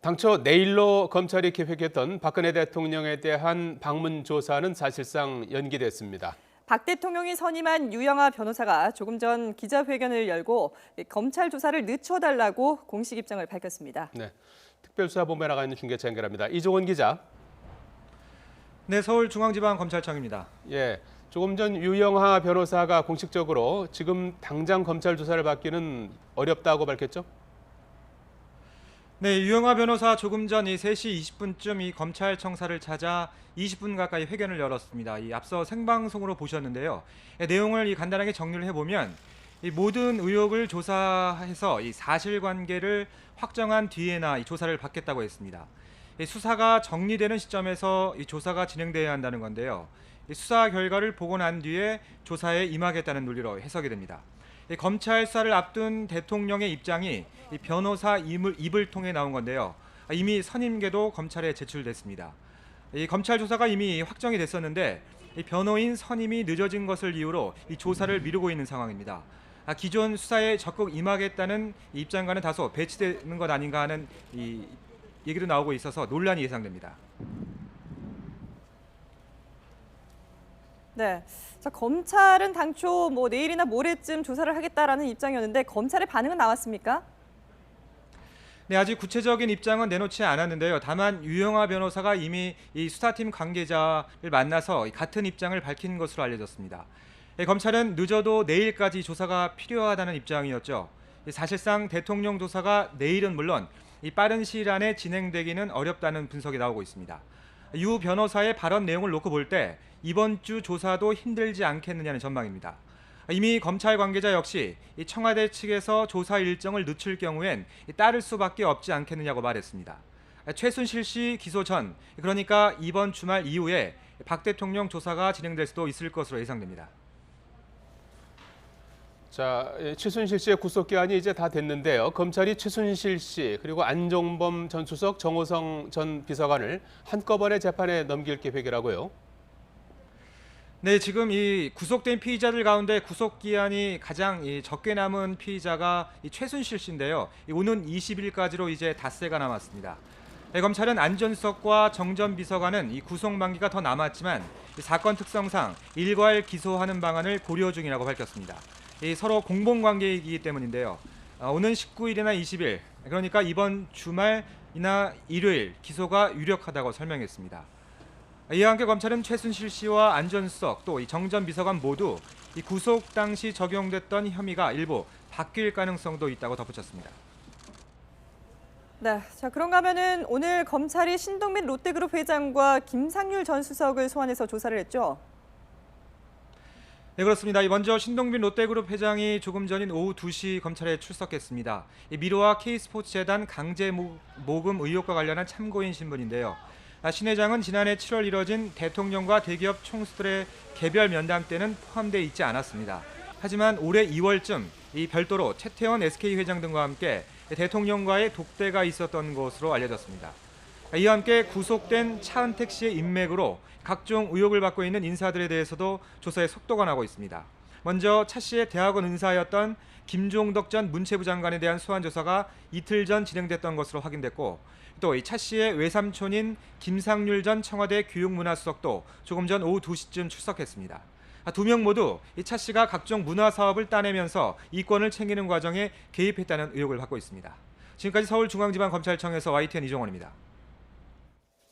당초 내일로 검찰이 계획했던 박근혜 대통령에 대한 방문 조사는 사실상 연기됐습니다. 박 대통령이 선임한 유영하 변호사가 조금 전 기자회견을 열고 검찰 조사를 늦춰달라고 공식 입장을 밝혔습니다. 네, 특별수사본부에 나가 있는 중계차 연결합니다. 이종원 기자. 네, 서울중앙지방검찰청입니다. 예, 조금 전 유영하 변호사가 공식적으로 지금 당장 검찰 조사를 받기는 어렵다고 밝혔죠? 네, 유영하 변호사 조금 전 이 3시 20분쯤 이 검찰청사를 찾아 20분 가까이 회견을 열었습니다. 이 앞서 생방송으로 보셨는데요. 내용을 간단하게 정리를 해보면 이 모든 의혹을 조사해서 이 사실관계를 확정한 뒤에나 이 조사를 받겠다고 했습니다. 이 수사가 정리되는 시점에서 이 조사가 진행돼야 한다는 건데요. 이 수사 결과를 보고 난 뒤에 조사에 임하겠다는 논리로 해석이 됩니다. 검찰 수사를 앞둔 대통령의 입장이 이 변호사 입을 통해 나온 건데요. 이미 선임계도 검찰에 제출됐습니다. 이 검찰 조사가 이미 확정이 됐었는데 이 변호인 선임이 늦어진 것을 이유로 이 조사를 미루고 있는 상황입니다. 기존 수사에 적극 임하겠다는 입장과는 다소 배치되는 것 아닌가 하는 이 얘기도 나오고 있어서 논란이 예상됩니다. 네, 자, 검찰은 당초 내일이나 모레쯤 조사를 하겠다라는 입장이었는데 검찰의 반응은 나왔습니까? 네, 아직 구체적인 입장은 내놓지 않았는데요. 다만 유영하 변호사가 이미 이 수사팀 관계자를 만나서 같은 입장을 밝힌 것으로 알려졌습니다. 검찰은 늦어도 내일까지 조사가 필요하다는 입장이었죠. 사실상 대통령 조사가 내일은 물론 이 빠른 시일 안에 진행되기는 어렵다는 분석이 나오고 있습니다. 유 변호사의 발언 내용을 놓고 볼 때 이번 주 조사도 힘들지 않겠느냐는 전망입니다. 이미 검찰 관계자 역시 이 청와대 측에서 조사 일정을 늦출 경우엔 따를 수밖에 없지 않겠느냐고 말했습니다. 최순실 씨 기소 전, 그러니까 이번 주말 이후에 박 대통령 조사가 진행될 수도 있을 것으로 예상됩니다. 자, 최순실 씨의 구속기한이 이제 다 됐는데요. 검찰이 최순실 씨 그리고 안종범 전 수석, 정호성 전 비서관을 한꺼번에 재판에 넘길 계획이라고요. 네, 지금 이 구속된 피의자들 가운데 구속기한이 가장 적게 남은 피의자가 이 최순실 씨인데요. 오는 20일까지로 이제 닷새가 남았습니다. 검찰은 안 전 수석과 정 전 비서관은 이 구속 만기가 더 남았지만 이 사건 특성상 일괄 기소하는 방안을 고려 중이라고 밝혔습니다. 서로 공범관계이기 때문인데요. 오는 19일이나 20일, 그러니까 이번 주말이나 일요일 기소가 유력하다고 설명했습니다. 이와 함께 검찰은 최순실 씨와 안 전 수석 또 정 전 비서관 모두 이 구속 당시 적용됐던 혐의가 일부 바뀔 가능성도 있다고 덧붙였습니다. 네, 자, 그런가 하면은 오늘 검찰이 신동빈 롯데그룹 회장과 김상률 전 수석을 소환해서 조사를 했죠? 네, 그렇습니다. 먼저 신동빈 롯데그룹 회장이 조금 전인 오후 2시 검찰에 출석했습니다. 미르와 K스포츠재단 강제 모금 의혹과 관련한 참고인 신분인데요. 신 회장은 지난해 7월 이뤄진 대통령과 대기업 총수들의 개별 면담 때는 포함되어 있지 않았습니다. 하지만 올해 2월쯤 이 별도로 최태원 SK 회장 등과 함께 대통령과의 독대가 있었던 것으로 알려졌습니다. 이와 함께 구속된 차은택 씨의 인맥으로 각종 의혹을 받고 있는 인사들에 대해서도 조사에 속도가 나고 있습니다. 먼저 차 씨의 대학원 은사였던 김종덕 전 문체부 장관에 대한 소환 조사가 이틀 전 진행됐던 것으로 확인됐고, 또 이 차 씨의 외삼촌인 김상률 전 청와대 교육문화수석도 조금 전 오후 2시쯤 출석했습니다. 두 명 모두 이 차 씨가 각종 문화 사업을 따내면서 이권을 챙기는 과정에 개입했다는 의혹을 받고 있습니다. 지금까지 서울중앙지방검찰청에서 YTN 이종원입니다.